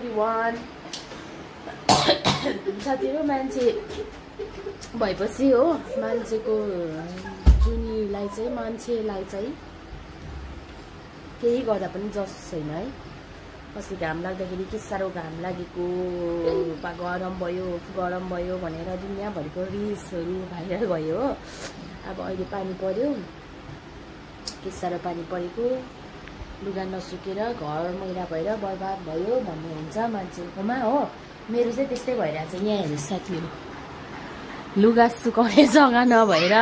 everyone. साथीहरु मान्छे भएपछि हो मान्छेको जुनीलाई चाहिँ मान्छेलाई चाहिँ केही गर्दा पनि जस छैन है। कसै घाम लाग्दाखेरि के साह्रो घाम लागेको गरम भयो भनेर दुनियाँभरिको रिल्सहरु भाइरल भयो हो। अब अहिले पानी पर्यो, के साह्रो पानी परेको, लुगा नसुकेर घर मैला भएर बर्बाद भयो भन्ने हुन्छ मान्छेकोमा हो। मेरो चाहिँ त्यस्तै भइरहेछ। यहाँ हेर्नु साथीहरु, लुगा सुकाउने जग्गा नभएर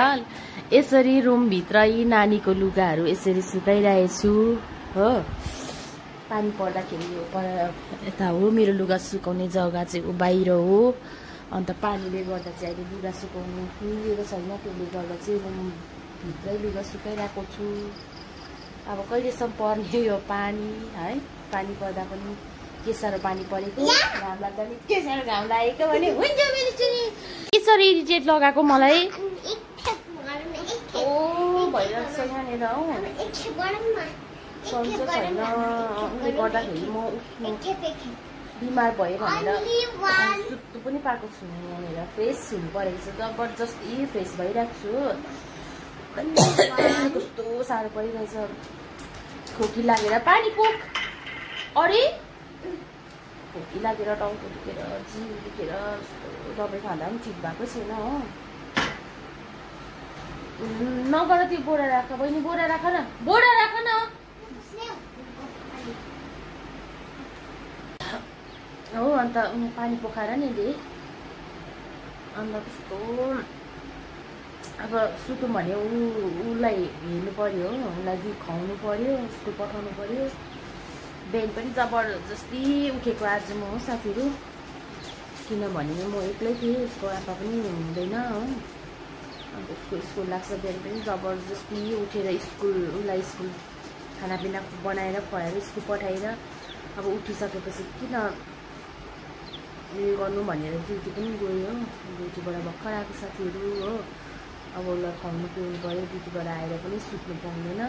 यसरी रुम भित्रै नानीको लुगाहरू यसरी सुकाइरहेछु हो। पानी पर्दाखेरि यता हो मेरो लुगा सुकाउने जग्गा चाहिँ बाहिर हो। अन्त पानीले गर्दा चाहिँ अहिले लुगा सुकाउनु मिलेको छैन, त्यसले गर्दा चाहिँ रुम भित्रै लुगा सुकाइरहेको छु। अब कहिलेसम्म पर्ने यो पानी है। पानी पर्दा पनि के साह्रो पानी परेको, घाम लाग्दा पनि के साह्रो घाम लागेको भने हुन्छ। मेरो चाहिँ यसरी इरिटेट लगाएको मलाई भइरहेको छ यहाँनिर हो। सन्चो छैन, उसले गर्दाखेरि म बिमार भयो भनेर सुत्नु पनि पाएको छुइनँ। यहाँनिर फ्रेस हुनु परेको छ, जबरजस्ती फ्रेस भइरहेको छु। कस्तो साह्रो परिरहेछ, खोकी लागेर पानी पोक, अरे खोकी लागेर टाउको दुखेर जिउ दुखेर दबाई खाँदा पनि ठिक भएको छैन हो। नगर त्यो बोरा राख बहिनी, बोरा राख न, बोरा राख न हो। अन्त पानी पोखाएर नि दे। अन्त कस्तो अब सुतौँ भने उसलाई हेर्नु पर्यो, उसलाई खुवाउनु पर्यो, स्कुल पठाउनु पर्यो। बिहान पनि जबरजस्ती उठेको आज म हो साथीहरु, किनभने म एक्लै थिएँ, उसको आप्पा पनि हुँदैन हो। अन्त उसको स्कुल लाग्छ, बिहान पनि जबरजस्ती उठेर उसलाई स्कुल खानापिना बनाएर खुवाएर स्कुल पठाएर अब उठिसकेपछि किन उयो गर्नु भनेर ड्युटी पनि गयो। ड्युटीबाट भर्खर आएको साथीहरु हो। अब उसलाई खुवाउनु पुग्नु पर्यो, ड्युटीबाट आएर पनि सुत्नु पाउँदैन।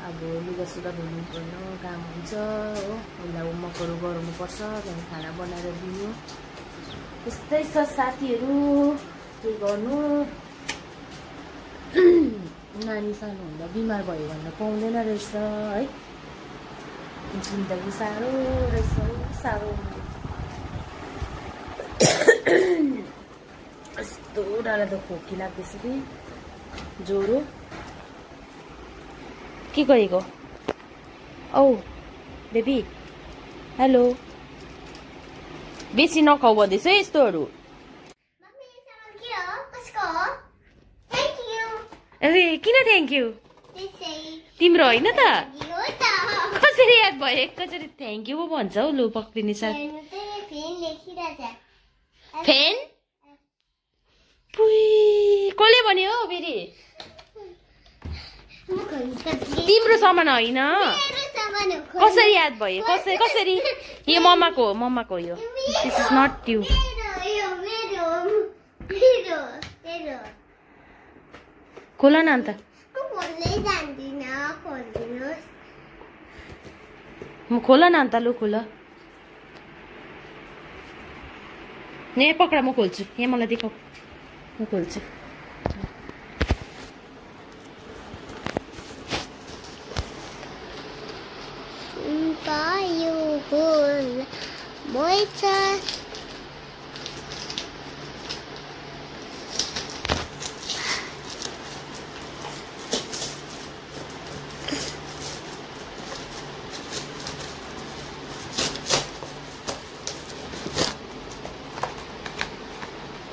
अब लुगा सुगा धुनु पर्ने काम हुन्छ हो। उसलाई होमवर्कहरू गराउनुपर्छ, त्यहाँदेखि खाना बनाएर दिनु, त्यस्तै छ साथीहरु। के गर्नु, नानी सानो हुँदा बिमार भयो भन्दा पाउँदैन रहेछ है। जिन्दगी साह्रो रहेछ, साह्रो। यस्तो डरलाग्दो खोकी लाग्दैछ कि ज्वरो। के गरेको औ बेबी? हेलो, बेसी नखाऊ भन्दैछ यस्तोहरू। अरे किन थ्याङ्क्यू? तिम्रो होइन त? कसरी याद भयो? एकैचोटि थ्याङ्क्यू पो भन्छ हौ। लु पक्रिने साथ फेन कसले भन्यो हो फेरि? तिम्रो सामान होइन, कसरी याद भयो? कसरी? यो मम्माको हो यो। This is not you. खोल न अन्त। खोल न अन्त, लु खोल। यहाँ पक्रा, म खोल्छु। यहाँ मलाई देखाऊ, म खोल्छु।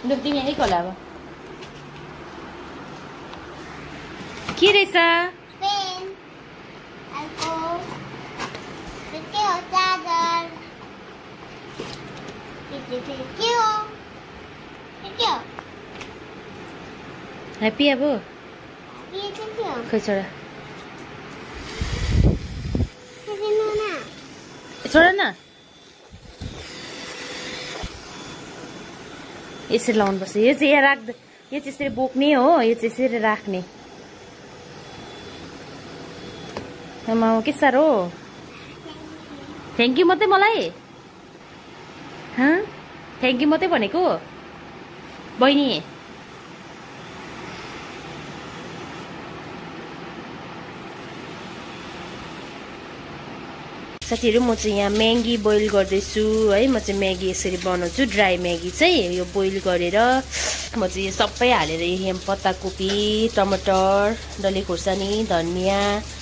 तिमी यही खोला अब के रहेछ? ह्याप्पी अब खै छोरा, छोरा न यसरी लाउनुपर्छ। यो चाहिँ यहाँ राख्दा, यो चाहिँ यसरी बोक्ने हो, यो चाहिँ यसरी राख्ने। आमा के साह्रो थ्याङ्क यू मात्रै मलाई थ्याङ्क यू मात्रै भनेको बहिनी। साथीहरू म चाहिँ यहाँ म्यागी बोइल गर्दैछु है। म चाहिँ म्यागी यसरी बनाउँछु, ड्राई म्यागी चाहिँ यो बोइल गरेर म चाहिँ यो सबै हालेर यहाँ पत्ताकोपी, टमाटर, डल्ले खोर्सानी, धनियाँ,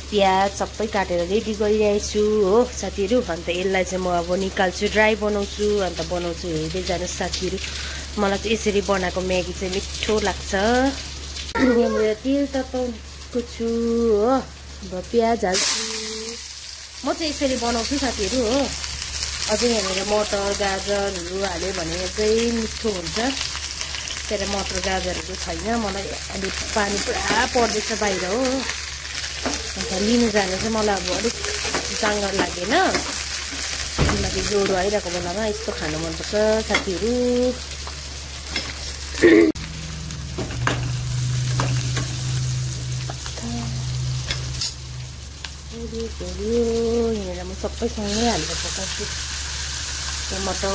प्याज सबै काटेर रेडी गरिरहेको छु हो साथीहरू। अन्त यसलाई चाहिँ म अब निकाल्छु, ड्राई बनाउँछु, अन्त बनाउँछु हेर्दै जानुहोस् साथीहरू। मलाई चाहिँ यसरी बनाएको म्यागी चाहिँ मिठो लाग्छ। यहाँनिर तेल तताएको छु हो। अब प्याज हाल्छु। म चाहिँ यसरी बनाउँछु साथीहरू हो। अझै यहाँनिर मटर गाजरहरू हाल्यो भने चाहिँ मिठो हुन्छ। तर मटर गाजरहरू छैन, मलाई अलिक पानी पुरा पर्दैछ बाहिर हो। अन्त लिनु जानु चाहिँ मलाई अब अलिक जाँगर लागेन। किनकि ज्वरो आइरहेको बेलामा यस्तो खानु मनपर्छ साथीहरू। यहाँनिर म सबैसँगै हालेर पकाउँछु टमाटर।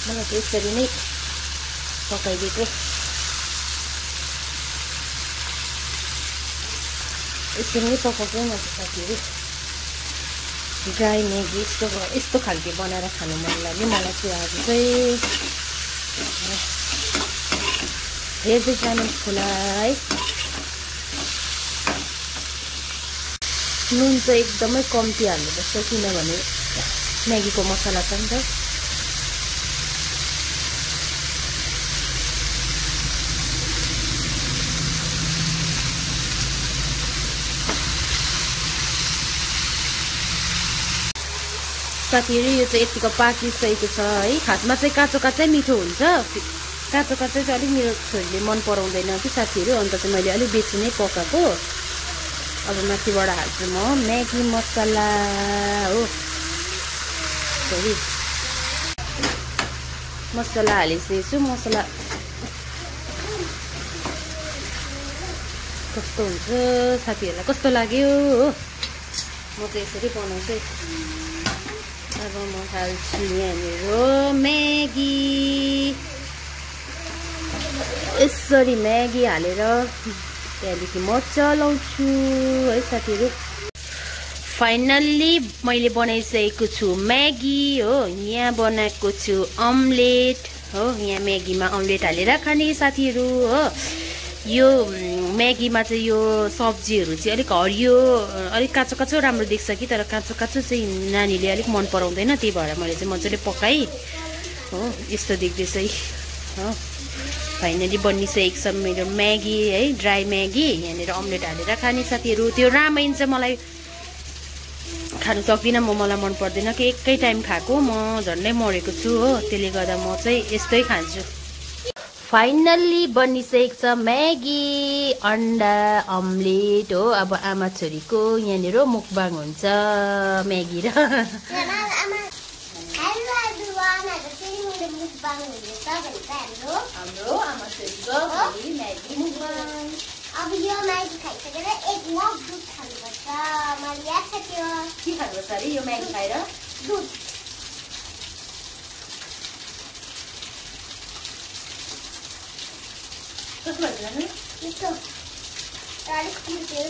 मलाई चाहिँ यसरी नै पकाइदिएको। यसरी नै पकाउँछु म चाहिँ साथीहरू। ड्राई म्यागी यस्तो खालको बनाएर खानु मन लाग्यो मलाई चाहिँ आज चाहिँ। हेर्दै जानुहोस् होला है। नुन चाहिँ एकदमै कम्ती हाल्नुपर्छ किनभने म्यागीको मसला छ नि त। साथीहरू यो चाहिँ यतिको पाकिसकेको छ है। खासमा चाहिँ काँचो काँचै मिठो हुन्छ। काँचो काँचै चाहिँ अलिक मेरो छोरीले मन पराउँदैन कि साथीहरू। अन्त चाहिँ मैले अलिक बेसी नै पकाएको। अब माथिबाट हाल्छु म म्यागी मसला हो। सरी मसला हालिसकेको छु। मसला कस्तो हुन्छ साथीहरूलाई कस्तो लाग्यो हो। म चाहिँ यसरी बनाउँछु। अब म हाल्छु यहाँनिर म्यागी। यसरी म्यागी हालेर त्यहाँदेखि म चलाउँछु है साथीहरू। फाइनल्ली मैले बनाइसकेको छु म्यागी हो। यहाँ बनाएको छु अम्लेट हो। यहाँ म्यागीमा अम्लेट हालेर खाने साथीहरू हो। यो म्यागीमा चाहिँ यो सब्जीहरू चाहिँ अलिक हरियो अलिक काँचो काँचो राम्रो देख्छ कि। तर काँचो काँचो चाहिँ नानीले अलिक मन पराउँदैन। त्यही भएर मैले चाहिँ मजाले पकाएँ हो। यस्तो देख्दै चाहिँ हो। फाइनली बनिसकेको छ मेरो म्यागी है, ड्राई म्यागी। यहाँनिर अम्लेट हालेर खाने साथीहरू। त्यो रामेन चाहिँ मलाई खानु सक्दिनँ म, मलाई मन पर्दैन कि एकै टाइम खाएको म झन्डै मरेको छु हो। त्यसले गर्दा म चाहिँ यस्तै खान्छु। फाइनल्ली बनिसकेको छ म्यागी अन्डा अम्लेट हो। अब आमा छोरीको यहाँनिर मुकबाङ हुन्छ म्यागी र हाम्रो आमा छोरीको म्यागी मुकबाङ। अब यो म्यागी खाइसकेर एक मग दुध खानुपर्छ। मैले याद छ त्यो के खानुपर्छ अरे यो म्यागी खाएर? दुध। कस्तो लाग्छ जानु? यस्तो अलिक पिरो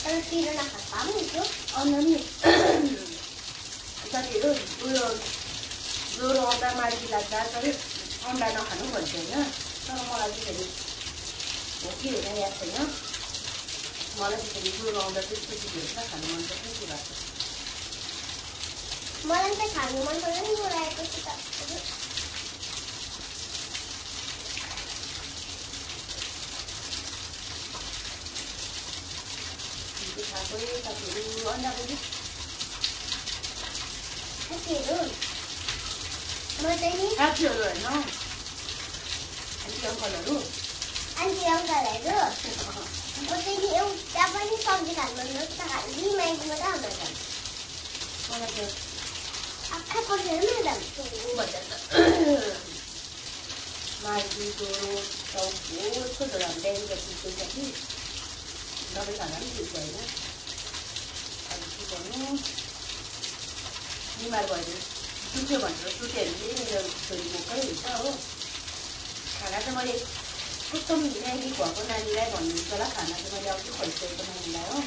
तर पिरो नखाएको पनि मिठो। अनि साथीहरू उयो ज्वरो आउँदा मार्गी लाग्दा सबै अन्डा नखानु भन्छ होइन। तर मलाई चाहिँ फेरि हो कि होइन याद छैन। मलाई चाहिँ फेरि ज्वरो आउँदा त्यस्तो चिजहरू पुरा खानु मन पर्छ के भएको। मलाई त खानु मन पर्दैन नि। मलाई आएपछि त साथीहरू अन्डा पनि साथीहरू म चाहिँ नि साथीहरू होइन आन्टी अङ्कलहरू म चाहिँ नि एउटा पनि सब्जी खानु मन पर्छ। खालि म्यागी मात्रै आउँछ। मलाई त्यो आँखा पसेर नि मार्गी ज्वरो टाउको यस्तो झन् बिहान कि दबाई खाना पनि ठिक भएन। भन्नु बिमार भएर सुत्यो भनेर सुतेहरूले मेरो छोरी भोकै हुन्छ हो। खाना चाहिँ मैले एकदम म्यागी खुवाएको नानीलाई भन्नुहुन्छ होला, खाना चाहिँ मैले अघि खुवाइसकेको नानीलाई हो।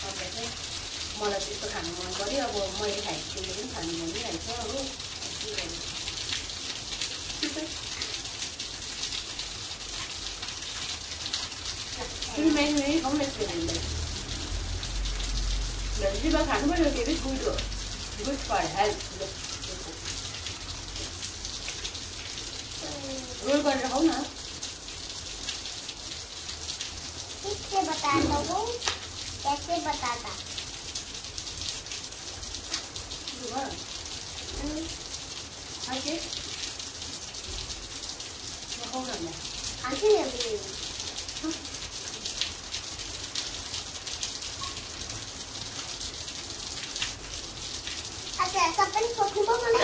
अन्त चाहिँ मलाई त्यस्तो खानु मन पऱ्यो, अब मैले खाएको त्यसले पनि खानु भनिहाल्छ हो। फेरि म्यागी खाउँ न यस्तो हामीलाई भेजिटेबल खानु पऱ्यो, के अरे गुड हो, गुड फर हेल्थ। रोल गरेर खाऊ न। किससे बताता हूँ, कैसे बताता? आके खाऊ न मैं आंटी ने भी अच्छा ऐसा अपन सोचने को मना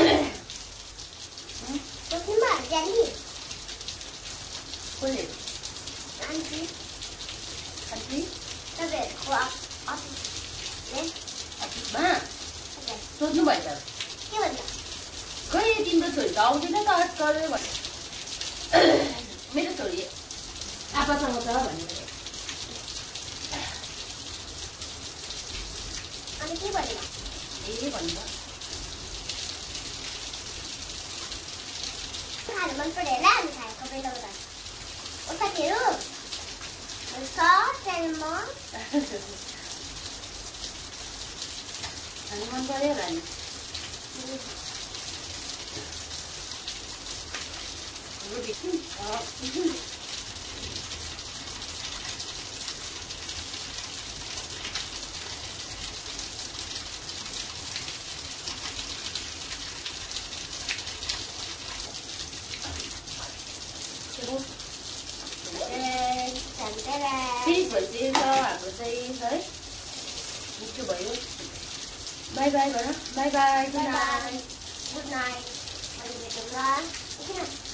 सोचने में जानी बोले आंटी आंटी तब को आप ले मा सोच्नु भयो त के भन्छ खै तिम्रो छोरी त आउँदैन त आजकल भने मेरो छोरी आपासँग छ भनेर अनि के भन्नु ए भन्नु खानु मन पऱ्यो होला हामी खाएको बेला बता ओ साथीहरू च्यानलमा खानु मन पऱ्यो होला नि फिनिस भइसकेको छ हाम्रो चाहिँ है मिठो भयो बाई बाई भन by by good night good night